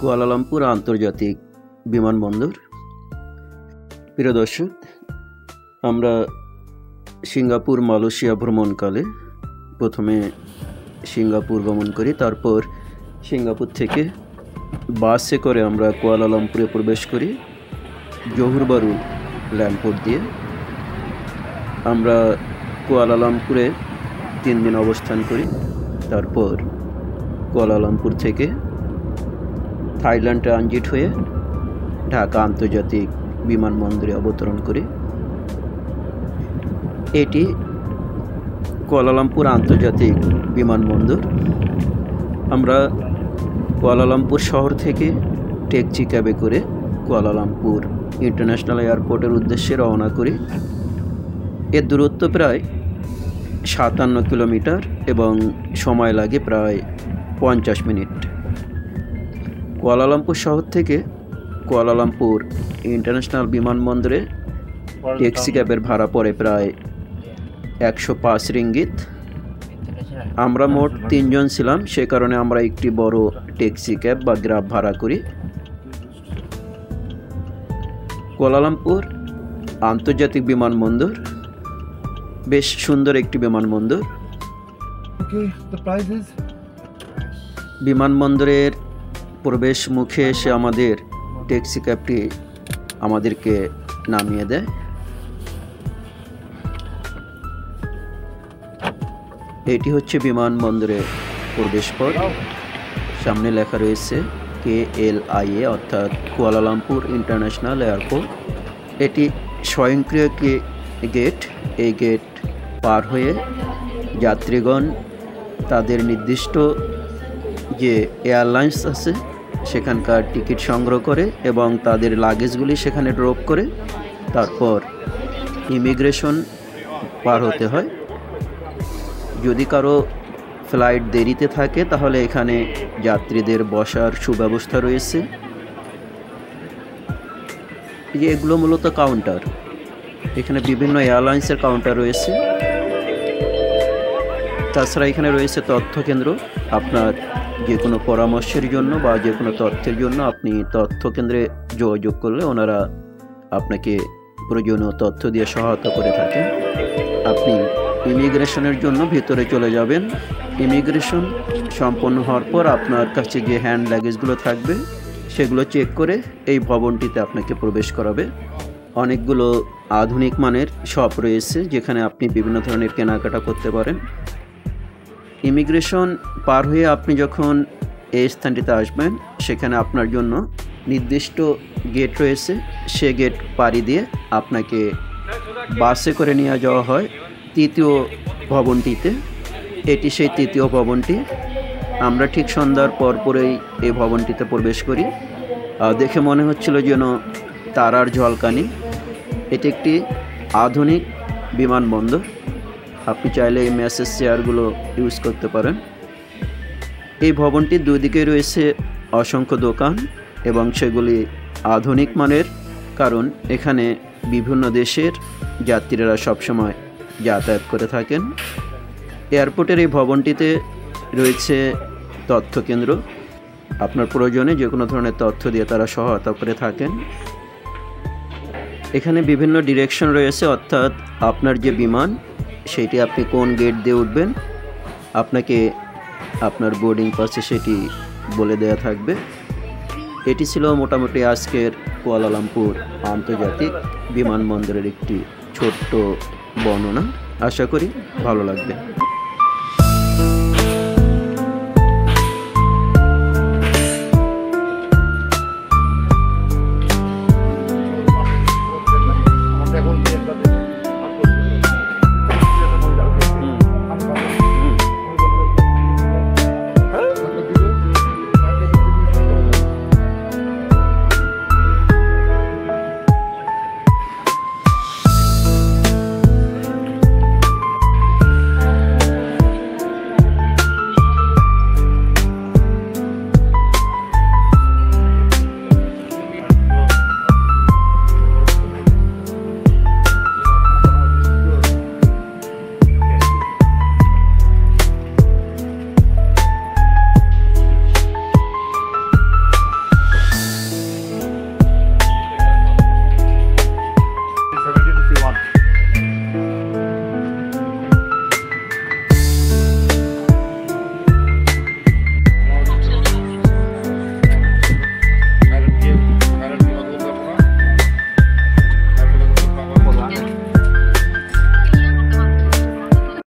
Kuala Lumpur আন্তর্জাতিক বিমানবন্দর। প্রিয় দর্শক, আমরা সিঙ্গাপুর মালয়েশিয়া ভ্রমণকালে প্রথমে সিঙ্গাপুর গমন করি, তারপর সিঙ্গাপুর থেকে বাসে করে আমরা কুয়ালালামপুরে প্রবেশ করি। জহুর বারু ল্যান্ডপোর্ট দিয়ে আমরা কুয়ালালামপুরে 3 দিন অবস্থান করি। তারপর কুয়ালালামপুর থেকে থাইল্যান্ড ট্রানজিট হয়ে ঢাকা আন্তর্জাতিক বিমানবন্দরে অবতরণ করি। এটি কুয়ালালামপুর আন্তর্জাতিক বিমানবন্দর। আমরা কুয়ালালামপুর শহর থেকে ট্যাক্সি ক্যাবে করে কুয়ালালামপুর ইন্টারন্যাশনাল এয়ারপোর্টের উদ্দেশ্যে রওনা করি। এর দূরত্ব প্রায় 57 কিলোমিটার এবং সময় লাগে প্রায় 50 মিনিট। কুয়ালালামপুর শহর থেকে কুয়ালালামপুর ইন্টারন্যাশনাল বিমানবন্দরে ট্যাক্সি ক্যাবের ভাড়া পড়ে প্রায় 105 রিঙ্গিত। আমরা মোট 3 জন ছিলাম, সে কারণে আমরা একটি বড় ট্যাক্সি ক্যাব বা গ্রাব ভাড়া করি। কুয়ালালামপুর আন্তর্জাতিক বিমানবন্দর বেশ সুন্দর একটি বিমানবন্দর। বিমানবন্দরের প্রবেশ মুখে এসে আমাদের ট্যাক্সি ক্যাবটি আমাদেরকে নামিয়ে দেয়। এটি হচ্ছে বিমানবন্দরের প্রবেশ পথ। সামনে লেখা রয়েছে KLIA অর্থাৎ কুয়ালালামপুর ইন্টারন্যাশনাল এয়ারপোর্ট। এটি স্বয়ংক্রিয় গেট। এই গেট পার হয়ে যাত্রীগণ তাদের নির্দিষ্ট যে এয়ারলাইন্স আছে সেখানকার টিকিট সংগ্রহ করে এবং তাদের লাগেজগুলি সেখানে ড্রপ করে তারপর ইমিগ্রেশন পার হতে হয়। যদি কারো ফ্লাইট দেরিতে থাকে তাহলে এখানে যাত্রীদের বসার সুব্যবস্থা রয়েছে। এগুলো মূলত কাউন্টার। এখানে বিভিন্ন এয়ারলাইন্সের কাউন্টার রয়েছে। তাছাড়া এখানে রয়েছে তথ্য কেন্দ্র। আপনার যে কোনো পরামর্শের জন্য বা যে কোনো তথ্যের জন্য আপনি তথ্য কেন্দ্রে যোগাযোগ করলে ওনারা আপনাকে প্রয়োজনীয় তথ্য দিয়ে সহায়তা করে থাকেন। আপনি ইমিগ্রেশনের জন্য ভিতরে চলে যাবেন। ইমিগ্রেশন সম্পন্ন হওয়ার পর আপনার কাছে যে হ্যান্ড লাগেজগুলো থাকবে সেগুলো চেক করে এই ভবনটিতে আপনাকে প্রবেশ করাবে। অনেকগুলো আধুনিক মানের শপ রয়েছে যেখানে আপনি বিভিন্ন ধরনের কেনাকাটা করতে পারেন। ইমিগ্রেশন পার হয়ে আপনি যখন এই স্থানটিতে আসবেন সেখানে আপনার জন্য নির্দিষ্ট গেট রয়েছে। সে গেট পাড়ি দিয়ে আপনাকে বাসে করে নিয়ে যাওয়া হয় 3য় ভবনটিতে। এটি সেই 3য় ভবনটি। আমরা ঠিক সন্ধ্যার পরপরেই এই ভবনটিতে প্রবেশ করি। দেখে মনে হচ্ছিল যেন তারার ঝলকানি। এটি একটি আধুনিক বিমানবন্দর। আপনি চাইলে এই মেসেজ চেয়ারগুলো ইউজ করতে পারেন। এই ভবনটির 2 দিকে রয়েছে অসংখ্য দোকান এবং সেগুলি আধুনিক মানের, কারণ এখানে বিভিন্ন দেশের যাত্রীরা সবসময় যাতায়াত করে থাকেন। এয়ারপোর্টের এই ভবনটিতে রয়েছে তথ্য কেন্দ্র। আপনার প্রয়োজনে যে কোনো ধরনের তথ্য দিয়ে তারা সহায়তা করে থাকেন। এখানে বিভিন্ন ডিরেকশন রয়েছে, অর্থাৎ আপনার যে বিমান সেটি আপনি কোন গেট দিয়ে উঠবেন আপনাকে আপনার বোর্ডিং পাসে সেটি বলে দেওয়া থাকবে। এটি ছিল মোটামুটি আজকের কুয়ালালামপুর আন্তর্জাতিক বিমানবন্দরের একটি ছোট্ট বর্ণনা। আশা করি ভালো লাগবে।